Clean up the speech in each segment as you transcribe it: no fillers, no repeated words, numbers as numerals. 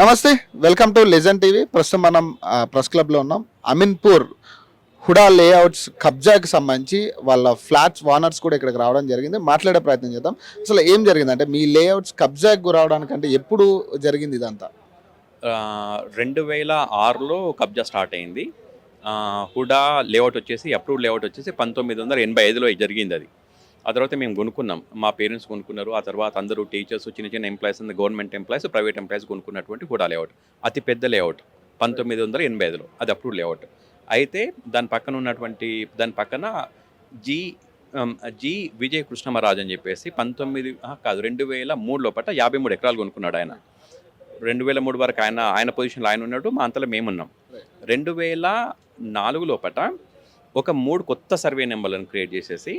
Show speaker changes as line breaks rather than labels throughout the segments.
నమస్తే, welcome to legend TV. ప్రస్తుతం మనం ప్రెస్ క్లబ్లో ఉన్నాం. అమీన్పూర్ హుడా లేఅవుట్స్ కబ్జాకి సంబంధించి వాళ్ళ ఫ్లాట్స్ ఓనర్స్ కూడా ఇక్కడికి రావడం జరిగింది. మాట్లాడే ప్రయత్నం చేద్దాం. అసలు ఏం జరిగింది అంటే మీ లేఅవుట్స్ కబ్జాకి గురవడానికంటే ఎప్పుడు జరిగింది ఇదంతా?
2006లో కబ్జా స్టార్ట్ అయింది. హుడా లేఅవుట్ వచ్చేసి అప్రూవ్డ్ లేఅవుట్ వచ్చేసి 1985లో జరిగింది అది. ఆ తర్వాత మేము కొనుక్కున్నాం, మా పేరెంట్స్ కొనుక్కున్నారు. ఆ తర్వాత అందరూ టీచర్స్, చిన్న చిన్న employees, government employees, private employees కొనుక్కున్నటువంటి హుడా లేఅవుట్ అతి పెద్ద లేఅవుట్ 1985లో అది అప్రూవ్డ్ లేఅవుట్. అయితే దాని పక్కన జీ జీ విజయ కృష్ణమరాజు అని చెప్పేసి 2003 లోపల 53 ఎకరాలు కొనుక్కున్నాడు ఆయన. 2003 వరకు ఆయన పొజిషన్లో ఆయన ఉన్నాడు, మా అంతలో మేమున్నాం. 2004 లోపల ఒక 3 కొత్త సర్వే నెంబర్లను క్రియేట్ చేసేసి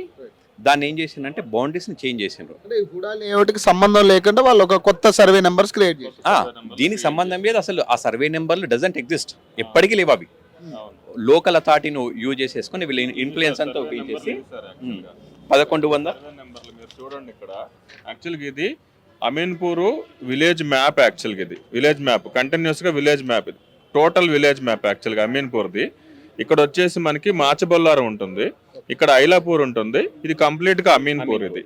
దాన్ని ఏం చేసిందంటే బౌండరీస్ని చేంజ్ చేసిండ్రు.
అంటే హుడా లేఅవుట్కి సంబంధం లేకుండా వాళ్ళు ఒక కొత్త సర్వే నెంబర్స్ క్రియేట్ చేశారు.
దీనికి సంబంధం లేదు, అసలు ఆ సర్వే నెంబర్లు డజంట్ ఎగ్జిస్ట్, ఎప్పటికీ లేవు అవి. లోకల్ అథారిటీను యూజ్ చేసేసుకుని వీళ్ళు ఇన్ఫ్లుయెన్స్ అంతా ఉపయోగించేసి 1100
మీరు చూడండి ఇక్కడ. యాక్చువల్గా ఇది అమీన్పూర్ విలేజ్ మ్యాప్. యాక్చువల్గా ఇది విలేజ్ మ్యాప్, కంటిన్యూస్గా విలేజ్ మ్యాప్. ఇది టోటల్ విలేజ్ మ్యాప్ యాక్చువల్గా అమీన్పూర్ది. ఇక్కడ వచ్చేసి మనకి మాచబొల్లారం ఉంటుంది, ఇక్కడ ఐలాపూర్ ఉంటుంది, ఇది కంప్లీట్గా అమీన్పూర్ ఇది.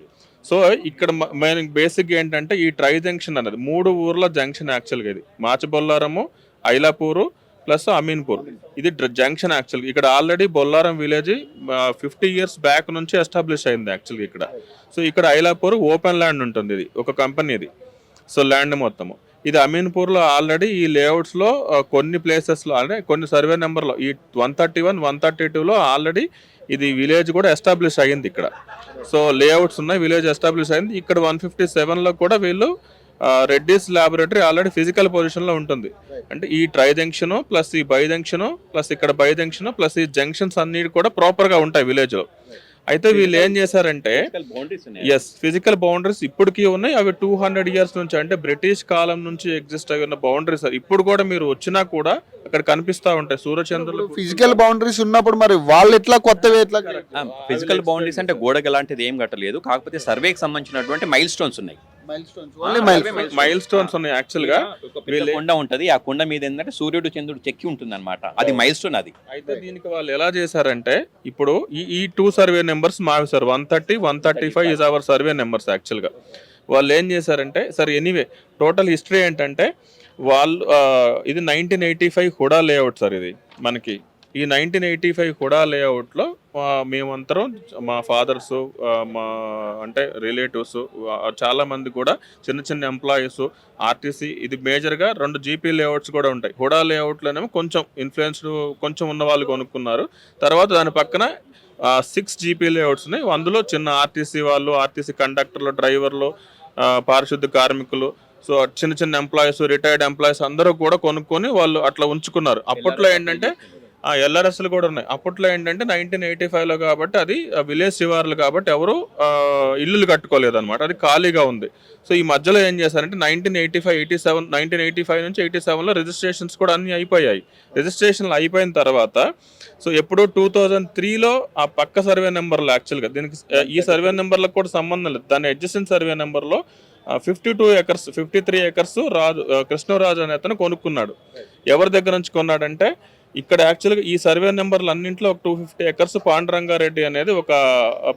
సో ఇక్కడ మెయిన్ బేసిక్ ఏంటంటే ఈ ట్రై జంక్షన్ అనేది 3 ఊర్ల జంక్షన్ యాక్చువల్గా. ఇది మాచబొల్లారము, ఐలాపూరు ప్లస్ అమీన్పూర్, ఇది జంక్షన్ యాక్చువల్గా. ఇక్కడ already Bollaram village 50 years back నుంచి ఎస్టాబ్లిష్ అయింది యాక్చువల్గా ఇక్కడ. సో ఇక్కడ ఐలాపూర్ ఓపెన్ ల్యాండ్ ఉంటుంది, ఇది ఒక కంపెనీది. సో ల్యాండ్ మొత్తము ఇది అమీన్పూర్లో ఆల్రెడీ ఈ లేఅవుట్స్లో కొన్ని ప్లేసెస్లో అంటే కొన్ని సర్వే నెంబర్లో ఈ 131, 132లో ఆల్రెడీ ఇది విలేజ్ కూడా ఎస్టాబ్లిష్ అయ్యింది ఇక్కడ. సో లేఅవుట్స్ ఉన్నాయి, విలేజ్ ఎస్టాబ్లిష్ అయింది. ఇక్కడ 157లో కూడా వీళ్ళు రెడ్డిస్ ల్యాబొరేటరీ ఆల్రెడీ ఫిజికల్ పొజిషన్లో ఉంటుంది. అంటే ఈ ట్రై జంక్షను ప్లస్ ఈ బై జంక్షను ప్లస్ ఇక్కడ బై జంక్షన్ ప్లస్ ఈ జంక్షన్స్ అన్ని కూడా ప్రాపర్గా ఉంటాయి విలేజ్లో. అయితే వీళ్ళు ఏం చేశారంటే ఫిజికల్ బౌండరీస్ ఇప్పటికీ ఉన్నాయి. అవి 200 years నుంచి అంటే బ్రిటిష్ కాలం నుంచి ఎగ్జిస్ట్ అయిన బౌండరీస్. ఇప్పుడు కూడా మీరు వచ్చినా కూడా అక్కడ కనిపిస్తూ ఉంటాయి సూర్యచంద్రులు.
ఫిజికల్ బౌండరీస్ ఉన్నప్పుడు మరి వాళ్ళు ఎట్లా కొత్తవి ఎట్లా?
ఫిజికల్ బౌండరీస్ అంటే గోడకి ఎలాంటిది ఏం కట్టలేదు, కాకపోతే సర్వేకి సంబంధించినటువంటి మైల్ స్టోన్స్ ఉన్నాయి.
మైల్ స్టోన్స్ ఉన్నాయి యాక్చువల్గా.
కొండ ఉంటది, ఆ కొండ మీద ఏంటంటే సూర్యుడు చంద్రుడు చెక్కి ఉంటుంది అనమాట, అది మైల్ స్టోన్ అది.
అయితే దీనికి వాళ్ళు ఎలా చేశారంటే ఇప్పుడు ఈ 2 సర్వే నెంబర్స్ మావి sir. 130, 135 is our survey numbers యాక్చువల్గా. వాళ్ళు ఏం చేశారంటే సార్ ఎనీవే టోటల్ హిస్టరీ ఏంటంటే వాళ్ళు ఇది 1985 హుడా లేఅవుట్ సార్. ఇది మనకి ఈ 1985 హుడా లేఅవుట్లో మేమంతరం మా ఫాదర్స్, మా అంటే రిలేటివ్స్ చాలామంది కూడా చిన్న చిన్న ఎంప్లాయీస్, ఆర్టీసీ, ఇది మేజర్గా 2 జీపీ లేఅవుట్స్ కూడా ఉంటాయి. హుడా లేఅవుట్లోనేమో కొంచెం ఇన్ఫ్లుయెన్స్డ్ కొంచెం ఉన్న వాళ్ళు కొనుక్కున్నారు. తర్వాత దాని పక్కన 6 జీపీ లేఅవుట్స్ ఉన్నాయి. అందులో చిన్న ఆర్టీసీ వాళ్ళు, ఆర్టీసీ కండక్టర్లు, డ్రైవర్లు, పారిశుద్ధ కార్మికులు, సో చిన్న చిన్న ఎంప్లాయీస్, రిటైర్డ్ ఎంప్లాయీస్ అందరూ కూడా కొనుక్కొని వాళ్ళు అట్లా ఉంచుకున్నారు. అప్పట్లో ఏంటంటే ఎల్ఆర్ఎస్లు కూడా ఉన్నాయి. అప్పట్లో ఏంటంటే 1985లో కాబట్టి అది విలేజ్ శివార్లు కాబట్టి ఎవరు ఇల్లులు కట్టుకోలేదు అనమాట, అది ఖాళీగా ఉంది. సో ఈ మధ్యలో ఏం చేశారంటే 1985 నుంచి 87లో రిజిస్ట్రేషన్స్ కూడా అన్నీ అయిపోయాయి. రిజిస్ట్రేషన్లు అయిపోయిన తర్వాత సో ఎప్పుడు 2003లో ఆ పక్క సర్వే నెంబర్లో యాక్చువల్గా దీనికి ఈ సర్వే నెంబర్లకు కూడా సంబంధం లేదు. దాని అడ్జసెంట్ సర్వే నెంబర్లో 52 acres 53 acres కృష్ణరాజు అనే అతను కొనుక్కున్నాడు. ఎవరి దగ్గర నుంచి కొన్నాడంటే ఇక్కడ యాక్చువల్గా ఈ సర్వే నెంబర్లు అన్నింటిలో ఒక 250 acres పాండురంగారెడ్డి అనేది ఒక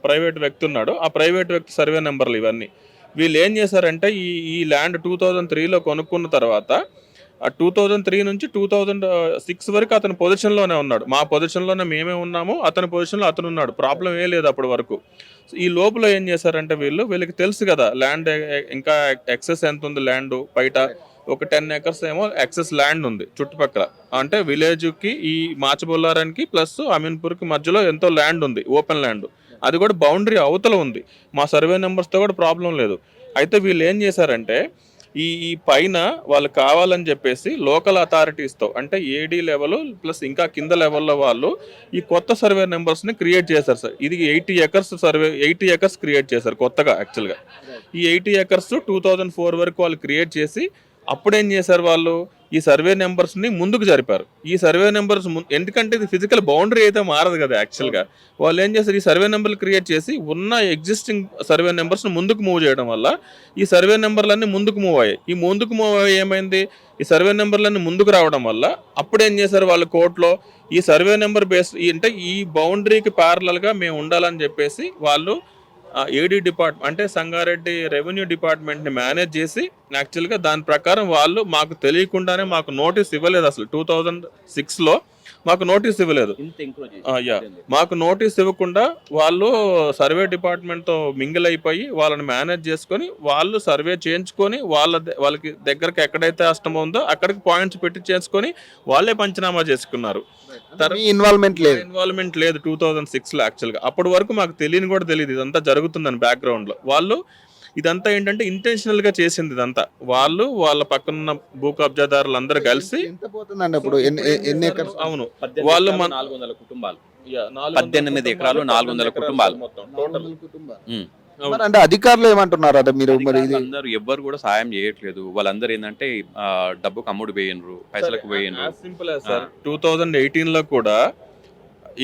ప్రైవేట్ వ్యక్తి ఉన్నాడు. ఆ ప్రైవేట్ వ్యక్తి సర్వే నెంబర్లు ఇవన్నీ. వీళ్ళు ఏం చేశారంటే ఈ ల్యాండ్ 2003లో కొనుక్కున్న తర్వాత 2003 నుంచి 2006 వరకు అతని పొజిషన్లోనే ఉన్నాడు. మా పొజిషన్లోనే మేమే ఉన్నాము, అతని పొజిషన్లో అతను ఉన్నాడు. ప్రాబ్లం ఏ లేదు అప్పటి వరకు. ఈ లోపల ఏం చేశారంటే వీళ్ళకి తెలుసు కదా ల్యాండ్ ఇంకా ఎక్సెస్ ఎంత ఉంది, ల్యాండ్ బయట ఒక 10 acres ఏమో ఎక్సెస్ ల్యాండ్ ఉంది చుట్టుపక్కల. అంటే విలేజ్కి ఈ మాచబొల్లారానికి ప్లస్ అమీన్పూర్కి మధ్యలో ఎంతో ల్యాండ్ ఉంది, ఓపెన్ ల్యాండ్. అది కూడా బౌండరీ అవతల ఉంది. మా సర్వే నెంబర్స్తో కూడా ప్రాబ్లం లేదు. అయితే వీళ్ళు ఏం చేశారంటే ఈ పైన వాళ్ళు కావాలని చెప్పేసి లోకల్ అథారిటీస్తో అంటే ఏడీ లెవెల్ ప్లస్ ఇంకా కింద లెవెల్లో వాళ్ళు ఈ కొత్త సర్వే నెంబర్స్ని క్రియేట్ చేశారు సార్. ఇది 80 acres సర్వే, 80 acres క్రియేట్ చేశారు కొత్తగా యాక్చువల్గా. ఈ 80 acres 2004 వరకు వాళ్ళు క్రియేట్ చేసి అప్పుడు ఏం చేశారు వాళ్ళు, ఈ సర్వే నెంబర్స్ని ముందుకు జరిపారు. ఈ సర్వే నెంబర్స్ ఎందుకంటే ఇది ఫిజికల్ బౌండరీ అయితే మారదు కదా యాక్చువల్గా. వాళ్ళు ఏం చేస్తారు, ఈ సర్వే నెంబర్లు క్రియేట్ చేసి ఉన్న ఎగ్జిస్టింగ్ సర్వే నెంబర్స్ని ముందుకు మూవ్ చేయడం వల్ల ఈ సర్వే నెంబర్లన్నీ ముందుకు మూవ్ అయ్యాయి. ఈ ముందుకు మూవ్ అయ్యి ఏమైంది, ఈ సర్వే నెంబర్లన్నీ ముందుకు రావడం వల్ల అప్పుడు ఏం చేశారు వాళ్ళు కోర్టులో, ఈ సర్వే నెంబర్ బేస్ అంటే ఈ బౌండరీకి ప్యారలల్గా మేము ఉండాలని చెప్పేసి వాళ్ళు ఏడీ డిపార్ట్మెంట్ అంటే సంగారెడ్డి రెవెన్యూ డిపార్ట్మెంట్ని మేనేజ్ చేసి యాక్చువల్గా దాని ప్రకారం వాళ్ళు మాకు తెలియకుండానే మాకు నోటీస్ ఇవ్వలేదు. అసలు 2006లో మాకు నోటీస్ ఇవ్వలేదు. మాకు నోటీస్ ఇవ్వకుండా వాళ్ళు సర్వే డిపార్ట్మెంట్తో మింగిల్ అయిపోయి వాళ్ళని మేనేజ్ చేసుకొని వాళ్ళు సర్వే చేయించుకొని వాళ్ళకి దగ్గరకు ఎక్కడైతే అష్టం ఉందో అక్కడికి పాయింట్స్ పెట్టి చేసుకొని వాళ్ళే పంచనామా చేసుకున్నారు.
ఇన్వాల్వ్మెంట్
లేదు 2006లో యాక్చువల్గా. అప్పటి వరకు మాకు తెలియని కూడా తెలియదు ఇదంతా జరుగుతుందని బ్యాక్గ్రౌండ్లో. వాళ్ళు ఇదంతా ఏంటంటే ఇంటెన్షనల్ గా చేసింది ఇదంతా. వాళ్ళు వాళ్ళ పక్కన భూ కబ్జాదారులు అందరూ కలిసి అవును వాళ్ళు
400 కుటుంబాలు 18 ఎకరాలు 400 కుటుంబాలు
అంటే అధికారులు ఏమంటున్నారు అంటే మీరు మరి
అందరూ ఎవ్వరు కూడా సాయం చేయట్లేదు. వాళ్ళందరూ ఏంటంటే డబ్బుకు అమ్ముడు పోయినరు, పైసలకు పోయినరు.
సింపుల్ సార్ 2018లో కూడా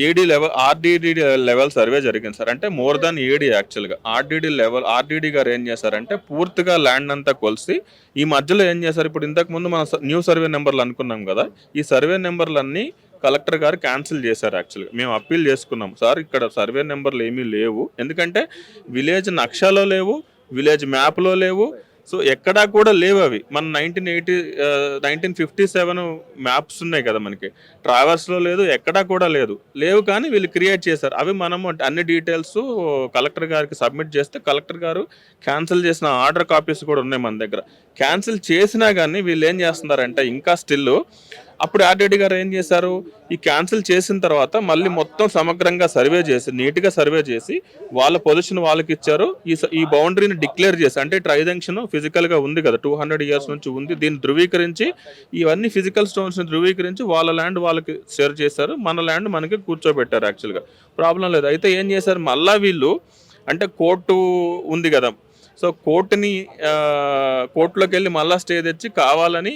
ఏడీ లెవెల్ ఆర్డీడీ లెవెల్ సర్వే జరిగింది సార్. అంటే మోర్ దాన్ ఏడీ యాక్చువల్గా. ఆర్డీడీ గారు ఏం చేశారంటే పూర్తిగా ల్యాండ్ అంతా కొలిసి ఈ మధ్యలో ఏం చేశారు, ఇప్పుడు ఇంతకు ముందు మనం న్యూ సర్వే నెంబర్లు అనుకున్నాం కదా, ఈ సర్వే నెంబర్లన్నీ కలెక్టర్ గారు క్యాన్సిల్ చేశారు యాక్చువల్గా. మేము అప్పీల్ చేసుకున్నాం, సార్ ఇక్కడ సర్వే నెంబర్లు ఏమీ లేవు, ఎందుకంటే విలేజ్ నక్షాలో లేవు, విలేజ్ మ్యాప్లో లేవు, సో ఎక్కడా కూడా లేవు అవి. మన 1957 మ్యాప్స్ ఉన్నాయి కదా మనకి, ట్రావెల్స్లో లేదు, ఎక్కడా కూడా లేవు కానీ వీళ్ళు క్రియేట్ చేశారు. అవి మనము అన్ని డీటెయిల్స్ కలెక్టర్ గారికి సబ్మిట్ చేస్తే కలెక్టర్ గారు క్యాన్సిల్ చేసిన ఆర్డర్ కాపీస్ కూడా ఉన్నాయి మన దగ్గర. క్యాన్సిల్ చేసినా కానీ వీళ్ళు ఏం చేస్తున్నారంటే ఇంకా స్టిల్ అప్పుడు ఆర్డీడీ గారు ఏం చేశారు, ఈ క్యాన్సిల్ చేసిన తర్వాత మళ్ళీ మొత్తం సమగ్రంగా సర్వే చేసి నీట్గా సర్వే చేసి వాళ్ళ పొజిషన్ వాళ్ళకి ఇచ్చారు. ఈ బౌండరీని డిక్లేర్ చేసి, అంటే ట్రైజంక్షన్ ఫిజికల్గా ఉంది కదా 200 years నుంచి ఉంది, దీన్ని ధృవీకరించి ఇవన్నీ ఫిజికల్ స్టోన్స్ని ధృవీకరించి వాళ్ళ ల్యాండ్ వాళ్ళకి షేర్ చేశారు, మన ల్యాండ్ మనకి కూర్చోబెట్టారు యాక్చువల్గా. ప్రాబ్లం లేదు. అయితే ఏం చేశారు మళ్ళా వీళ్ళు, అంటే కోర్టు ఉంది కదా, సో కోర్టులోకి వెళ్ళి మళ్ళీ స్టే తెచ్చి కావాలని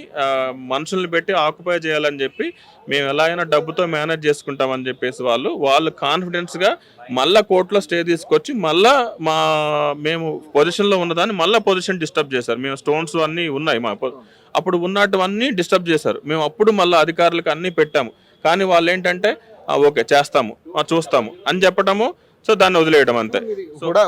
మనుషుల్ని పెట్టి ఆక్యుపై చేయాలని చెప్పి మేము ఎలా అయినా డబ్బుతో మేనేజ్ చేసుకుంటామని చెప్పేసి వాళ్ళు కాన్ఫిడెన్స్గా మళ్ళీ కోర్టులో స్టే తీసుకొచ్చి మళ్ళీ మేము పొజిషన్లో ఉన్నదాన్ని మళ్ళీ పొజిషన్ డిస్టర్బ్ చేశారు. మేము స్టోన్స్ అన్నీ ఉన్నాయి అప్పుడు ఉన్నటువన్నీ డిస్టర్బ్ చేశారు. మేము అప్పుడు మళ్ళీ అధికారులకు అన్నీ పెట్టాము, కానీ వాళ్ళు ఏంటంటే ఓకే చేస్తాము చూస్తాము అని చెప్పటము, సో దాన్ని వదిలేయడం అంతే.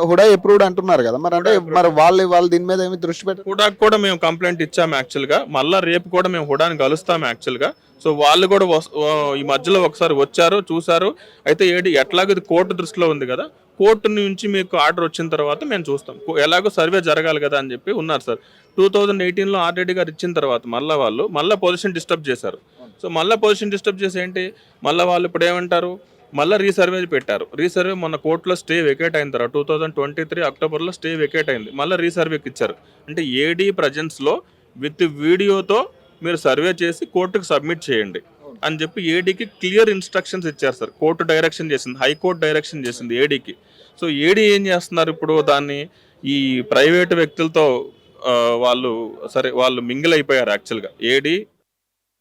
హుడా అప్రూవ్డ్ అంటున్నారు కదా, మరి అంటే మరి వాళ్ళు దీని మీద ఏమి దృష్టి పెట్టి
హుడాకి కూడా మేము కంప్లైంట్ ఇచ్చాము యాక్చువల్గా. మళ్ళీ రేపు కూడా మేము హుడాని కలుస్తాము యాక్చువల్గా. సో వాళ్ళు కూడా ఈ మధ్యలో ఒకసారి వచ్చారు చూసారు. అయితే ఎట్లాగో ఇది కోర్టు దృష్టిలో ఉంది కదా, కోర్టు నుంచి మీకు ఆర్డర్ వచ్చిన తర్వాత మేము చూస్తాం, ఎలాగో సర్వే జరగాలి కదా అని చెప్పి ఉన్నారు సార్. 2018లో ఆర్డీడీ గారు ఇచ్చిన తర్వాత మళ్ళీ పొజిషన్ డిస్టర్బ్ చేశారు. సో మళ్ళీ పొజిషన్ డిస్టర్బ్ చేసి ఏంటి, మళ్ళీ వాళ్ళు ఇప్పుడు ఏమంటారు, మళ్ళీ రీసర్వే పెట్టారు. రీసర్వే మొన్న కోర్టులో స్టే వెకేట్ అయిన తర్వాత 2023 అక్టోబర్లో స్టే వెకేట్ అయింది, మళ్ళీ రీసర్వేకి ఇచ్చారు. అంటే ఏడీ ప్రజెన్స్లో విత్ వీడియోతో మీరు సర్వే చేసి కోర్టుకు సబ్మిట్ చేయండి అని చెప్పి ఏడీకి క్లియర్ ఇన్స్ట్రక్షన్స్ ఇచ్చారు సార్. కోర్టు డైరెక్షన్ చేసింది, హైకోర్టు డైరెక్షన్ చేసింది ఏడీకి. సో ఏడీ ఏం చేస్తున్నారు ఇప్పుడు, దాన్ని ఈ ప్రైవేటు వ్యక్తులతో వాళ్ళు మింగిల్ అయిపోయారు యాక్చువల్గా. ఏడీ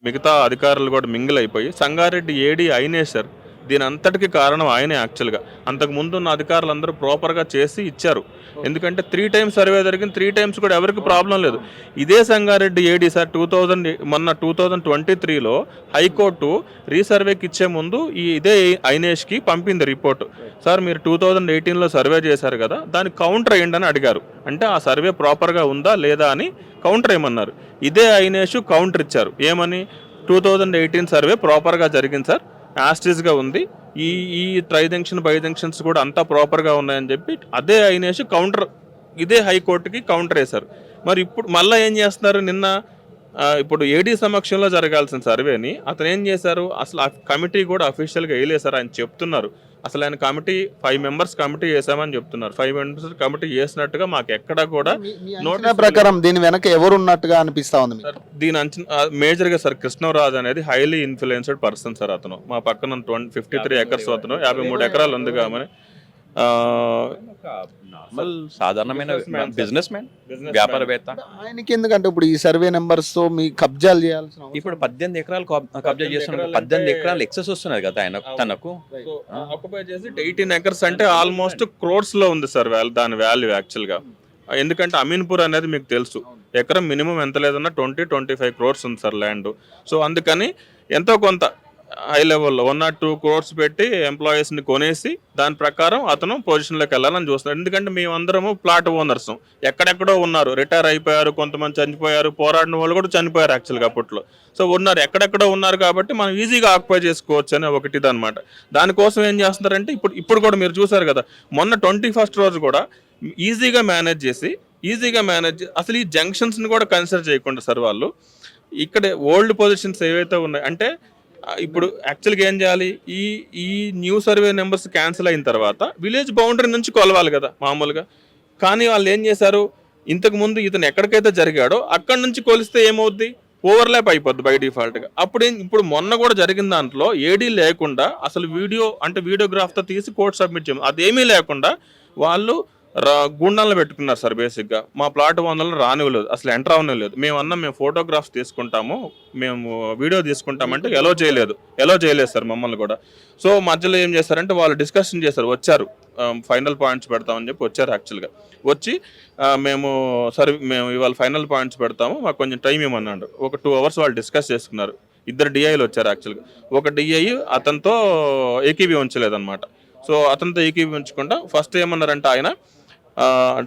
మిగతా అధికారులు కూడా మింగిల్ అయిపోయి సంగారెడ్డి ఏడీ అయినేశారు. దీని అంతటికి కారణం ఆయనే యాక్చువల్గా. అంతకుముందు ఉన్న అధికారులు అందరూ ప్రాపర్గా చేసి ఇచ్చారు, ఎందుకంటే 3 times సర్వే జరిగింది, 3 times కూడా ఎవరికి ప్రాబ్లం లేదు. ఇదే సంగారెడ్డి ఏడీ సార్ 2023లో హైకోర్టు రీసర్వేకి ఇచ్చే ముందు ఇదే ఐనేష్కి పంపింది రిపోర్టు. సార్ మీరు 2018లో సర్వే చేశారు కదా, దానికి కౌంటర్ వేయండి అని అడిగారు. అంటే ఆ సర్వే ప్రాపర్గా ఉందా లేదా అని కౌంటర్ ఏమన్నారు. ఇదే ఐనేష్ కౌంటర్ ఇచ్చారు, ఏమని 2018 సర్వే ప్రాపర్గా జరిగింది సార్, యాస్టిస్గా ఉంది, ఈ ట్రైజంక్షన్ బైజంక్షన్స్ కూడా అంతా ప్రాపర్గా ఉన్నాయని చెప్పి అదే అయినేసి కౌంటర్ ఇదే హైకోర్టుకి కౌంటర్ వేశారు. మరి ఇప్పుడు మళ్ళీ ఏం చేస్తున్నారు, నిన్న ఇప్పుడు ఏడీ సమక్షంలో జరగాల్సిన సర్వేని అతను ఏం చేశారు, అసలు ఆ కమిటీ కూడా అఫీషియల్గా వేయలేసారు. ఆయన చెప్తున్నారు అసలు ఆయన కమిటీ 5 members కమిటీ వేసామని చెప్తున్నారు. 5 members కమిటీ వేసినట్టుగా మాకు ఎక్కడా కూడా
నోటీస్ ప్రకారం దీని వెనక ఎవరు ఉన్నట్టుగా అనిపిస్తా ఉంది.
దీని మేజర్గా సార్ కృష్ణరాజు అనేది హైలీ ఇన్ఫ్లుయెన్స్డ్ పర్సన్ సార్. అతను మా పక్కన 53 acres, అతను 53 ఎకరాలు ఉంది కాబట్టి
నార్మల్ సాధారణమైన
Businessman, sir.
బిజినెస్ మ్యాన్, వ్యాపారవేత్త.
ఆయనకి ఎందుకంటే ఇప్పుడు ఈ సర్వే నెంబర్స్ తో మీ కబ్జాలు చేయాల్సిన అవసరం
ఇప్పుడు 18 ఎకరాలు కబ్జా
18
చేస్తున్నారు.
ఎకరాలు
18
అంటే-
ఎకరాలు ఎక్సెస్ వస్తున్నది కదా తనకు.
సో ఆక్యుపై చేసి 18 acres అంటే ఆల్మోస్ట్ క్రోర్స్ లో ఉంది సార్ దాని వాల్యూ యాక్చువల్ గా. ఎందుకంటే అమీన్పూర్ అనేది మీకు తెలుసు, ఎకరం మినిమం ఎంత లేదన్నా 20-25 crores ఉంది సార్ ల్యాండ్. సో అందుకని ఎంతో కొంత హై లెవెల్లో 1 or 2 crores పెట్టి ఎంప్లాయీస్ని కొనేసి దాని ప్రకారం అతను పొజిషన్లోకి వెళ్ళాలని చూస్తున్నాడు. ఎందుకంటే మేమందరము ప్లాట్ ఓనర్స్, ఎక్కడెక్కడో ఉన్నారు, రిటైర్ అయిపోయారు, కొంతమంది చనిపోయారు, పోరాడిన వాళ్ళు కూడా చనిపోయారు యాక్చువల్గా అప్పట్లో. సో ఉన్నారు, ఎక్కడెక్కడో ఉన్నారు కాబట్టి మనం ఈజీగా ఆక్యుపై చేసుకోవచ్చు అని ఒకటి అనమాట. దానికోసం ఏం చేస్తున్నారంటే ఇప్పుడు కూడా మీరు చూసారు కదా, మొన్న 21st రోజు కూడా ఈజీగా మేనేజ్ చేసి అసలు ఈ జంక్షన్స్ని కూడా కన్సిడర్ చేయకుండా సార్ వాళ్ళు ఇక్కడ ఓల్డ్ పొజిషన్స్ ఏవైతే ఉన్నాయి అంటే ఇప్పుడు యాక్చువల్గా ఏం చేయాలి, ఈ న్యూ సర్వే నెంబర్స్ క్యాన్సిల్ అయిన తర్వాత విలేజ్ బౌండరీ నుంచి కొలవాలి కదా మామూలుగా. కానీ వాళ్ళు ఏం చేశారు, ఇంతకుముందు ఇతను ఎక్కడికైతే జరిగాడో అక్కడి నుంచి కొలిస్తే ఏమవుద్ది, ఓవర్లాప్ అయిపోద్ది బై డిఫాల్ట్గా. ఇప్పుడు మొన్న కూడా జరిగిన దాంట్లో ఏడీ లేకుండా అసలు వీడియోగ్రాఫ్తో తీసి కోర్టు సబ్మిట్ చేయము, అదేమీ లేకుండా వాళ్ళు గుండాలను పెట్టుకున్నారు సార్. బేసిక్గా మా ప్లాట్ 100 రానివ్వలేదు, అసలు ఎంటర్ అవనివ్వలేదు. మేము ఫోటోగ్రాఫ్స్ తీసుకుంటాము, మేము వీడియో తీసుకుంటామంటే ఎలో చేయలేదు సార్ మమ్మల్ని కూడా. సో మధ్యలో ఏం చేస్తారంటే వాళ్ళు డిస్కషన్ చేశారు, వచ్చారు, ఫైనల్ పాయింట్స్ పెడతామని చెప్పి వచ్చారు. యాక్చువల్గా వచ్చి మేము ఇవాళ ఫైనల్ పాయింట్స్ పెడతాము, మాకు కొంచెం టైం ఇవ్వమన్నాడు. ఒక 2 hours వాళ్ళు డిస్కస్ చేసుకున్నారు. 2 DIలు వచ్చారు యాక్చువల్గా. ఒక DI అతనితో ఏకీభవించలేదన్నమాట. సో అతనితో ఏకీభవించకుండా ఫస్ట్ ఏమన్నారంటే ఆయన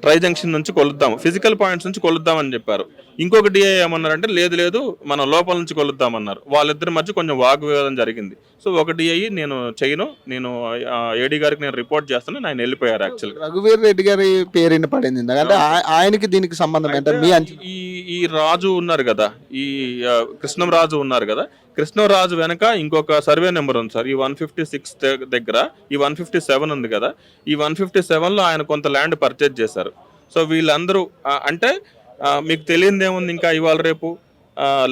ట్రై జంక్షన్ నుంచి కొలుద్దాం, ఫిజికల్ పాయింట్స్ నుంచి కొలుద్దామని చెప్పారు. ఇంకొక DI ఏమన్నారంటే లేదు మనం లోపల నుంచి కొలుద్దామన్నారు. వాళ్ళిద్దరి మధ్య కొంచెం వాగ్వివాదం జరిగింది. సో ఒక DI నేను AD గారికి నేను రిపోర్ట్ చేస్తాను, ఆయన వెళ్ళిపోయారు. యాక్చువల్గా
రఘువీర్ రెడ్డి గారి పేరు పడింది ఎందుకంటే ఆయనకి దీనికి సంబంధం ఏంటంటే మీ
ఈ రాజు ఉన్నారు కదా, ఈ కృష్ణంరాజు ఉన్నారు కదా, కృష్ణరాజు వెనక ఇంకొక సర్వే నెంబర్ ఉంది సార్. ఈ 156 దగ్గర ఈ 157 ఉంది కదా, ఈ 157లో ఆయన కొంత ల్యాండ్ పర్చేజ్ చేశారు. సో వీళ్ళందరూ అంటే మీకు తెలియదు ఏముంది, ఇంకా ఇవాళ రేపు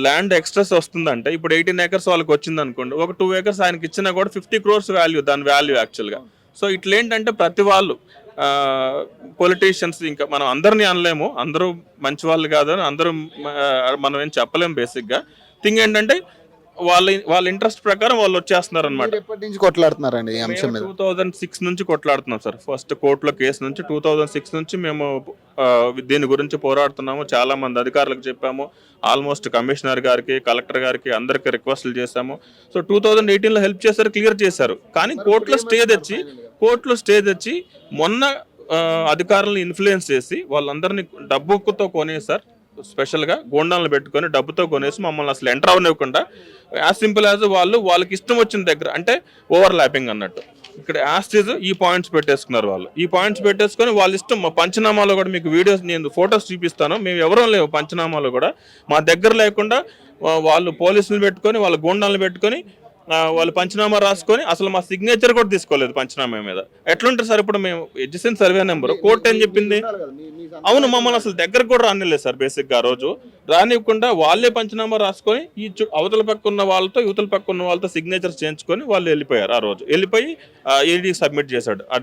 ల్యాండ్ ఎక్స్ట్రాస్ వస్తుందంటే ఇప్పుడు 18 acres వాళ్ళకి వచ్చింది అనుకోండి, ఒక 2 acres ఆయనకి ఇచ్చినా కూడా 50 crores వాల్యూ, దాని వాల్యూ యాక్చువల్గా. సో ఇట్లేంటంటే ప్రతి వాళ్ళు పొలిటీషియన్స్, ఇంకా మనం అందరినీ అనలేము, అందరూ మంచి వాళ్ళు కాదు అని అందరూ మనం ఏం చెప్పలేము. బేసిక్గా థింగ్ ఏంటంటే వాళ్ళ ఇంట్రెస్ట్ ప్రకారం వాళ్ళు వచ్చేస్తున్నారు అనమాట.
ఎప్పటి నుంచి కొట్లాడుతున్నారండి ఈ అంశం మీద?
2006 నుంచి కొట్లాడుతున్నాం సార్. ఫస్ట్ కోర్టులో కేసు నుంచి 2006 నుంచి మేము దీని గురించి పోరాడుతున్నాము. చాలా మంది అధికారులకు చెప్పాము, ఆల్మోస్ట్ కమిషనర్ గారికి, కలెక్టర్ గారికి అందరికి రిక్వెస్ట్లు చేశాము. సో 2018లో హెల్ప్ చేశారు, క్లియర్ చేశారు. కానీ కోర్టులో స్టే తెచ్చి మొన్న అధికారులను ఇన్ఫ్లుయెన్స్ చేసి వాళ్ళందరినీ డబ్బుతో కొనేసారు. స్పెషల్గా గోండాలను పెట్టుకొని డబ్బుతో కొనేసి మమ్మల్ని అసలు ఎంటర్ అవనివ్వకుండా, యాజ్ సింపుల్ యాజ్ వాళ్ళకి ఇష్టం వచ్చిన దగ్గర అంటే ఓవర్ ల్యాపింగ్ అన్నట్టు. ఇక్కడ యాస్టీజ్ ఈ పాయింట్స్ పెట్టేసుకున్నారు వాళ్ళు. ఈ పాయింట్స్ పెట్టేసుకొని వాళ్ళ ఇష్టం. మా పంచనామాలో కూడా మీకు వీడియోస్, నేను ఫొటోస్ చూపిస్తాను. మేము ఎవరూ లేవు పంచనామాలో కూడా, మా దగ్గర లేకుండా వాళ్ళు పోలీసులు పెట్టుకొని, వాళ్ళ గోండాలను పెట్టుకొని వాళ్ళు పంచనామా రాసుకొని అసలు మా సిగ్నేచర్ కూడా తీసుకోలేదు పంచనామా మీద. ఎట్లుంటారు సార్? ఇప్పుడు మేము ఎడ్జిసన్ సర్వే నెంబర్ కోర్టు ఏం చెప్పింది, అవును మమ్మల్ని అసలు దగ్గరకు కూడా రానిలేదు సార్. బేసిక్గా ఆ రోజు రానివ్వకుండా వాళ్ళే పంచనామా రాసుకొని ఈ అవతల పక్క ఉన్న వాళ్ళతో యువతల పక్క ఉన్న వాళ్ళతో సిగ్నేచర్స్ చేయించుకొని వాళ్ళు వెళ్ళిపోయారు. ఆ రోజు వెళ్ళిపోయి ఏడీకి సబ్మిట్ చేశాడు ఆ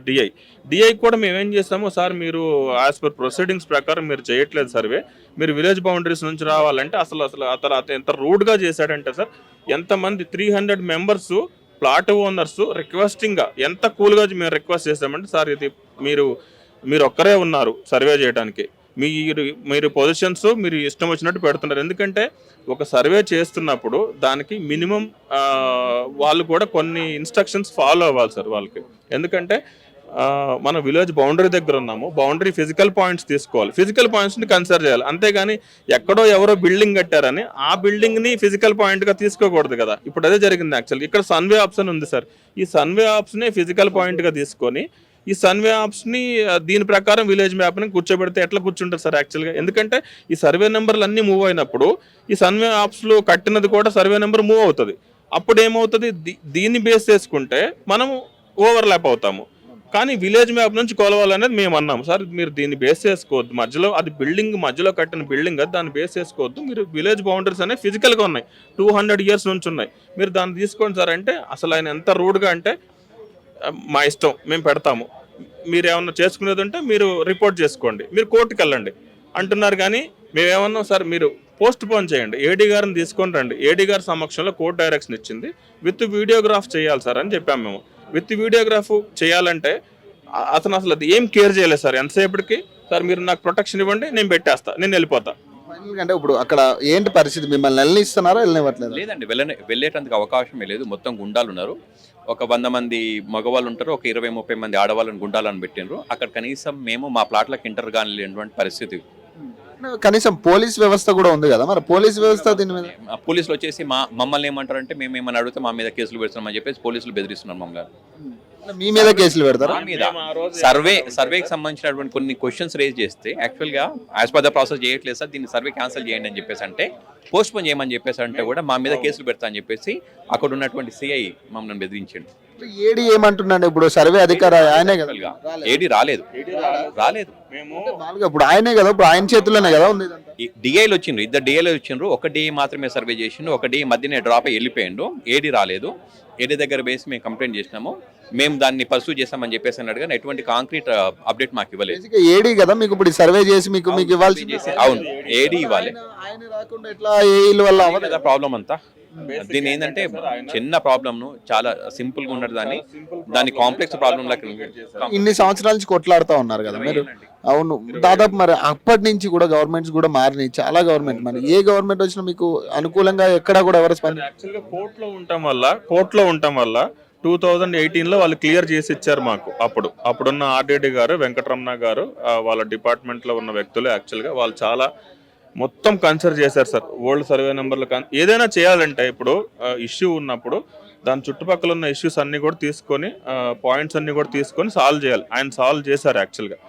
డిఐ కూడా మేమేం చేస్తాము సార్, మీరు యాజ్ పర్ ప్రొసీడింగ్స్ ప్రకారం మీరు చేయట్లేదు సర్వే, మీరు విలేజ్ బౌండరీస్ నుంచి రావాలంటే అసలు అతను ఎంత రూడ్గా చేశాడంటే సార్, ఎంతమంది 300 members ప్లాట్ ఓనర్స్ రిక్వెస్టింగ్గా ఎంత కూల్గా మేము రిక్వెస్ట్ చేసామంటే, సార్ ఇది మీరు ఒక్కరే ఉన్నారు సర్వే చేయడానికి, మీరు పొజిషన్స్ మీరు ఇష్టం వచ్చినట్టు పెడుతున్నారు. ఎందుకంటే ఒక సర్వే చేస్తున్నప్పుడు దానికి మినిమం వాళ్ళు కూడా కొన్ని ఇన్స్ట్రక్షన్స్ ఫాలో అవ్వాలి సార్ వాళ్ళకి. ఎందుకంటే మనం విలేజ్ బౌండరీ దగ్గర ఉన్నాము, బౌండరీ ఫిజికల్ పాయింట్స్ తీసుకోవాలి, ఫిజికల్ పాయింట్స్ని కన్సిడర్ చేయాలి. అంతేగాని ఎక్కడో ఎవరో బిల్డింగ్ కట్టారని ఆ బిల్డింగ్ని ఫిజికల్ పాయింట్గా తీసుకోకూడదు కదా. ఇప్పుడు అదే జరిగింది యాక్చువల్గా. ఇక్కడ సన్వే ఆప్షన్ ఉంది సార్, ఈ సన్వే ఆప్షనే ఫిజికల్ పాయింట్గా తీసుకొని ఈ సన్వే ఆప్స్ని దీని ప్రకారం విలేజ్ మ్యాప్ని కూర్చోబెడితే ఎట్లా కూర్చుంటారు సార్ యాక్చువల్గా? ఎందుకంటే ఈ సర్వే నెంబర్లు అన్నీ మూవ్ అయినప్పుడు ఈ సన్వే ఆప్స్లో కట్టినది కూడా సర్వే నెంబర్ మూవ్ అవుతుంది. అప్పుడు ఏమవుతుంది, దీన్ని బేస్ చేసుకుంటే మనం ఓవర్లాప్ అవుతాము. కానీ విలేజ్ మ్యాప్ నుంచి కొలవాలనేది మేము అన్నాము సార్, మీరు దీన్ని బేస్ చేసుకోవద్దు, మధ్యలో అది బిల్డింగ్ మధ్యలో కట్టిన బిల్డింగ్ అది, దాన్ని బేస్ చేసుకోవద్దు, మీరు విలేజ్ బౌండరీస్ అనేవి ఫిజికల్గా ఉన్నాయి, 200 years నుంచి ఉన్నాయి, మీరు దాన్ని తీసుకోండి సార్ అంటే అసలు ఆయన ఎంత రూడ్గా అంటే మా ఇష్టం మేము పెడతాము, మీరు ఏమన్నా చేసుకునేది ఉంటే మీరు రిపోర్ట్ చేసుకోండి, మీరు కోర్టుకు వెళ్ళండి అంటున్నారు. కానీ మేమేమన్నాం సార్, మీరు పోస్ట్ పోన్ చేయండి, ఏడీ గారిని తీసుకొని రండి. ఏడీ గారి సమక్షంలో కోర్టు డైరెక్షన్ ఇచ్చింది, విత్ వీడియోగ్రాఫ్ చేయాలి సార్ అని చెప్పాము మేము. విత్ వీడియోగ్రాఫ్ చేయాలంటే అతను అసలు అది ఏం కేర్ చేయలేదు సార్. ఎంతసేపటికి సార్ మీరు నాకు ప్రొటెక్షన్ ఇవ్వండి, నేను పెట్టేస్తా, నేను వెళ్ళిపోతా.
అంటే ఇప్పుడు అక్కడ ఏంటి పరిస్థితి, మిమ్మల్ని వెళ్ళనిస్తున్నారా వెళ్ళనివ్వట్లేదు?
లేదండి, వెళ్ళేటందుకు అవకాశమే లేదు. మొత్తం గుండాలు ఉన్నారు. ఒక 100 మంది మగవాళ్ళు ఉంటారు, ఒక 20-30 మంది ఆడవాళ్ళని గుండాలను పెట్టినారు. అక్కడ కనీసం మేము మా ప్లాట్లకు ఎంటర్ కానిలేనటువంటి పరిస్థితి.
కనీసం పోలీస్ వ్యవస్థ కూడా ఉంది కదా, మరి పోలీస్ వ్యవస్థ దీని మీద?
పోలీసులు వచ్చేసి మమ్మల్ని ఏమంటారంటే, మేము ఏమని అడిగితే మా మీద కేసులు పెడుతున్నామని చెప్పేసి పోలీసులు బెదిరిస్తున్నారు మమ్మల్ని.
మీ మీద కేసులు పెడతారా?
మా మీద సర్వేకి సంబంధించినటువంటి కొన్ని క్వశ్చన్స్ రేజ్ చేస్తే యాక్చువల్గా యాజ్ పర్ ద ప్రాసెస్ చేయట్లేదు సార్, దీన్ని సర్వే క్యాన్సిల్ చేయండి అని చెప్పేసి అంటే, పోస్ట్ పోన్ చేయమని చెప్పేసి అంటే కూడా మా మీద కేసులు పెడతా అని చెప్పేసి అక్కడ ఉన్నటువంటి సిఐ మమ్మల్ని బెదిరించండి.
ఏడీ ఏమంటున్నాడు ఇప్పుడు? సర్వే అధికారి ఆయనే కదా,
ఏడీ రాలేదు.
ఇప్పుడు ఆయనే కదా, ఇప్పుడు ఆయన చేతుల్లోనే కదా ఉంది.
డిఐలు వచ్చిండ్రు, 2 డిఐలు వచ్చిండ్రు. ఒక డిఐ మాత్రమే సర్వే చేసిండు, ఒక డిఐ మధ్యనే డ్రాప్ అయ్యి వెళ్ళిపోయిండు. ఏడీ రాలేదు. ఏడీ దగ్గర బేసి మేము కంప్లైంట్ చేసినాము, మేము దాన్ని పర్సూ చేస్తామని చెప్పేసి అన్నాడు. కానీ ఎటువంటి కాంక్రీట్ అప్డేట్ మాకు ఇవ్వలేదు.
ఏడీ కదా మీకు ఇప్పుడు సర్వే చేసి మీకు ఇవ్వాల్సి.
అవును, ఏడీ ఇవ్వాలి. ప్రాబ్లం అంతా దీని ఏంటంటే చిన్న ప్రాబ్లంను చాలా సింపుల్ గా ఉన్నది, దాన్ని కాంప్లెక్స్ ప్రాబ్లం లాగా
ఇన్ని సంవత్సరాల నుంచి కొట్లాడుతూ ఉన్నారు కదా మీరు. అవును, దాదాపు మరి అప్పటి నుంచి కూడా గవర్నమెంట్స్ కూడా మారినాయి, చాలా గవర్నమెంట్. మరి ఏ గవర్నమెంట్ వచ్చినా మీకు అనుకూలంగా ఎక్కడా కూడా ఎవరు
యాక్చువల్గా కోర్టులో ఉండటం వల్ల 2018లో వాళ్ళు క్లియర్ చేసి ఇచ్చారు మాకు. అప్పుడున్న ఆర్డీడీ గారు, వెంకటరమణ గారు, వాళ్ళ డిపార్ట్మెంట్ లో ఉన్న వ్యక్తులు యాక్చువల్గా వాళ్ళు చాలా మొత్తం కన్సిడర్ చేశారు సార్. ఓల్డ్ సర్వే నెంబర్లు ఏదైనా చేయాలంటే ఇప్పుడు ఇష్యూ ఉన్నప్పుడు దాని చుట్టుపక్కల ఉన్న ఇష్యూస్ అన్ని కూడా తీసుకొని, పాయింట్స్ అన్ని కూడా తీసుకొని సాల్వ్ చేయాలి. ఆయన సాల్వ్ చేశారు యాక్చువల్గా.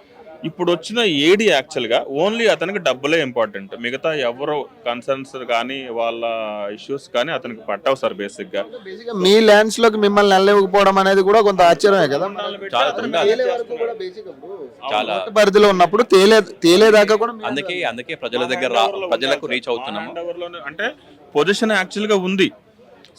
ఇప్పుడు వచ్చిన ఏడీ యాక్చువల్గా ఓన్లీ అతనికి డబ్బులే ఇంపార్టెంట్, మిగతా ఎవరు కన్సర్న్స్ కానీ వాళ్ళ ఇష్యూస్ కానీ అతనికి పట్టవు సార్. బేసిక్గా
మీ ల్యాండ్స్ లోకి మిమ్మల్ని వెళ్ళకపోవడం అనేది కూడా కొంత ఆశ్చర్యమే కదా.
చాలా
పరిధిలో ఉన్నప్పుడు తేలేదాకా కూడా
అందుకే ప్రజలకు రీచ్ అవుతున్నాము.
అంటే పొజిషన్ యాక్చువల్గా ఉంది.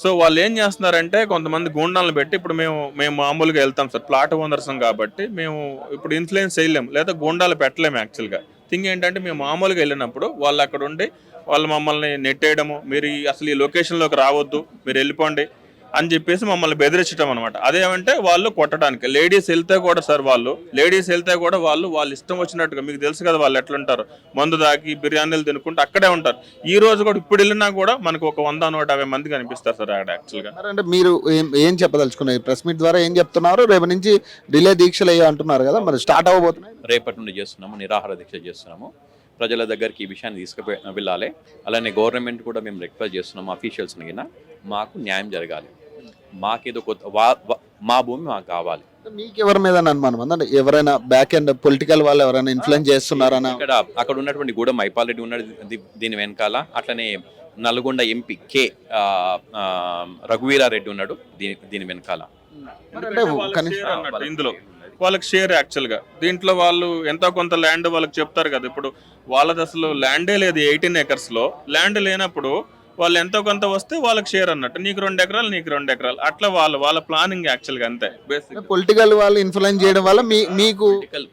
సో వాళ్ళు ఏం చేస్తున్నారంటే, కొంతమంది గూండాలను పెట్టి, ఇప్పుడు మేము మామూలుగా వెళ్తాం సార్, ప్లాట్ ఓనర్సం కాబట్టి మేము ఇప్పుడు ఇన్ఫ్లుయెన్స్ చేయలేము, లేదా గూండాలు పెట్టలేము. యాక్చువల్గా థింగ్ ఏంటంటే, మేము మామూలుగా వెళ్ళినప్పుడు వాళ్ళు అక్కడ ఉండి వాళ్ళు మమ్మల్ని నెట్టేయడము, మీరు అసలు ఈ లొకేషన్లోకి రావద్దు, మీరు వెళ్ళిపోండి అని చెప్పేసి మమ్మల్ని బెదిరించడం అనమాట. అదేమంటే వాళ్ళు కొట్టడానికి. లేడీస్ వెళ్తే కూడా సార్, వాళ్ళు ఇష్టం వచ్చినట్టుగా, మీకు తెలుసు కదా వాళ్ళు ఎట్లుంటారు, మందు దాకి బిర్యానీలు తినుకుంటూ అక్కడే ఉంటారు. ఈ రోజు కూడా ఇప్పుడు వెళ్ళినా కూడా మనకు ఒక 100-150 మంది కనిపిస్తారు సార్ అక్కడ యాక్చువల్గా.
అంటే మీరు ఏం చెప్పదలుచుకున్నారు ప్రెస్ మీట్ ద్వారా? ఏం చెప్తున్నారు? రేపు నుంచి రిలే దీక్షలు అయ్యా అంటున్నారు కదా, మరి స్టార్ట్ అవ్వబోతున్నాయి?
రేపటి నుండి చేస్తున్నాము, నిరాహార దీక్ష చేస్తున్నాము. ప్రజల దగ్గరికి ఈ విషయాన్ని వెళ్ళాలి. అలానే గవర్నమెంట్ కూడా మేము రిక్వెస్ట్ చేస్తున్నాము, అఫీషియల్స్ని కింద మాకు న్యాయం జరగాలి, మాకేదో మా భూమి మాకు కావాలి.
మీకు ఎవరి మీద అనుమానం అంటే ఎవరైనా బ్యాక్ ఎండ్ పొలిటికల్ వాళ్ళు ఎవరైనా ఇన్ఫ్లుయెన్స్ చేస్తున్నారని?
అక్కడ ఉన్నటువంటి గూడెం మైపాల్ రెడ్డి ఉన్నాడు దీని వెనకాల, అట్లనే నల్గొండ ఎంపీ కే రఘువీరారెడ్డి ఉన్నాడు దీని వెనకాల.
ఇందులో వాళ్ళకి షేర్ యాక్చువల్గా, దీంట్లో వాళ్ళు ఎంతో కొంత ల్యాండ్ వాళ్ళకి చెప్తారు కదా. ఇప్పుడు వాళ్ళది అసలు ల్యాండే లేదు, 18 acres ల్యాండ్ లేనప్పుడు వాళ్ళు ఎంతో కొంత వస్తే వాళ్ళకి షేర్ అన్నట్టు, నీకు 2 ఎకరాలు నీకు 2 ఎకరాలు, అట్లా వాళ్ళ ప్లానింగ్ యాక్చువల్గా అంతే.
పొలిటికల్ వాళ్ళు ఇన్ఫ్లుయెన్స్ చేయడం వల్ల మీకు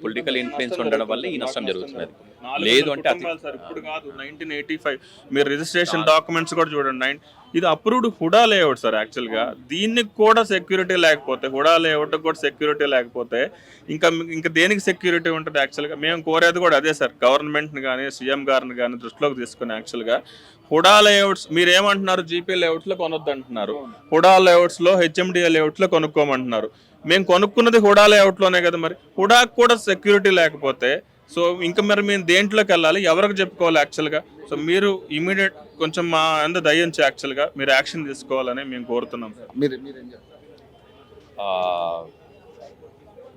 పొలిటికల్ ఇన్ఫ్లుయెన్స్ ఉండడం వల్ల ఈ నష్టం జరుగుతున్నది. లేదు అంటే
ఇప్పుడు కాదు, 1985 మీరు రిజిస్ట్రేషన్ డాక్యుమెంట్స్ కూడా చూడండి. ఇది అప్రూవ్డ్ హుడా లేఅవుట్ సార్. యాక్చువల్గా దీనికి కూడా సెక్యూరిటీ లేకపోతే, హుడా లేఅవుట్ కూడా సెక్యూరిటీ లేకపోతే ఇంకా దేనికి సెక్యూరిటీ ఉంటుంది? యాక్చువల్గా మేము కోరేది కూడా అదే సార్, గవర్నమెంట్ని కానీ సీఎం గారిని కానీ దృష్టిలోకి తీసుకుని యాక్చువల్గా హుడా లేఅవుట్స్ మీరు ఏమంటున్నారు, జీపీ లేఅవుట్స్లో కొనొద్దు అంటున్నారు, హుడా లేఅవుట్స్లో హెచ్ఎండిఏ లేఅవుట్లో కొనుక్కోమంటున్నారు. మేము కొనుక్కున్నది హుడా లేఅవుట్లోనే కదా, మరి హుడాకు కూడా సెక్యూరిటీ లేకపోతే సో ఇంకా మరి మేము దేంట్లోకి వెళ్ళాలి, ఎవరికి చెప్పుకోవాలి యాక్చువల్గా? సో మీరు ఇమీడియట్ కొంచెం మా అంత దయించి యాక్చువల్గా మీరు యాక్షన్ తీసుకోవాలని మేము కోరుతున్నాం సార్.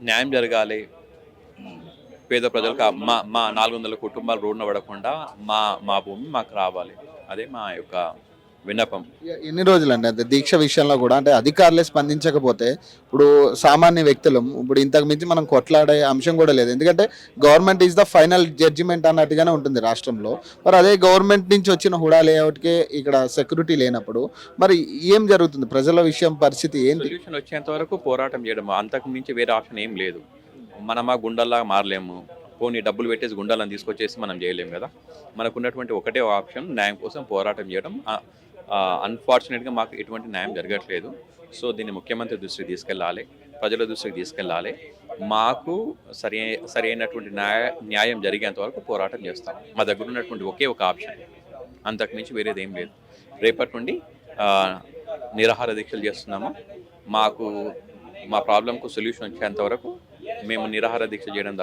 న్యాయం జరగాలి, పేద ప్రజలకు మా 400 కుటుంబాలు రోడ్డున పడకుండా మా భూమి మాకు రావాలి, అదే మా యొక్క విన్నపం.
ఎన్ని రోజులండి అంటే దీక్ష విషయంలో కూడా, అంటే అధికారులే స్పందించకపోతే ఇప్పుడు సామాన్య వ్యక్తులు ఇప్పుడు ఇంతకు మించి మనం కొట్లాడే అంశం కూడా లేదు, ఎందుకంటే government is the final judgement అన్నట్టుగానే ఉంటుంది రాష్ట్రంలో. మరి అదే గవర్నమెంట్ నుంచి వచ్చిన హుడా లేఅవుట్కే ఇక్కడ సెక్యూరిటీ లేనప్పుడు మరి ఏం జరుగుతుంది? ప్రజల విషయం పరిస్థితి ఏంటి?
సొల్యూషన్ వచ్చేంత వరకు పోరాటం చేయడం, అంతకు మించి వేరే ఆప్షన్ ఏం లేదు. మనమా గుండల్లాగా మారలేము, పోనీ డబ్బులు పెట్టేసి గుండాలను తీసుకొచ్చేసి మనం చేయలేము కదా. మనకున్నటువంటి ఒకటే ఆప్షన్ న్యాయం కోసం పోరాటం చేయడం. అన్ఫార్చునేట్గా మాకు ఎటువంటి న్యాయం జరగట్లేదు. సో దీన్ని ముఖ్యమంత్రి దృష్టికి తీసుకెళ్ళాలి, ప్రజల దృష్టికి తీసుకెళ్ళాలి. మాకు సరైనటువంటి న్యాయం జరిగేంత వరకు పోరాటం చేస్తాం. మా దగ్గర ఉన్నటువంటి ఒకే ఒక ఆప్షన్, అంతకుమించి వేరేది ఏం లేదు. రేపటి నుండి నిరాహార దీక్షలు చేస్తున్నాము. మాకు మా ప్రాబ్లంకు సొల్యూషన్ వచ్చేంత వరకు మేము నిరాహార దీక్ష చేయడం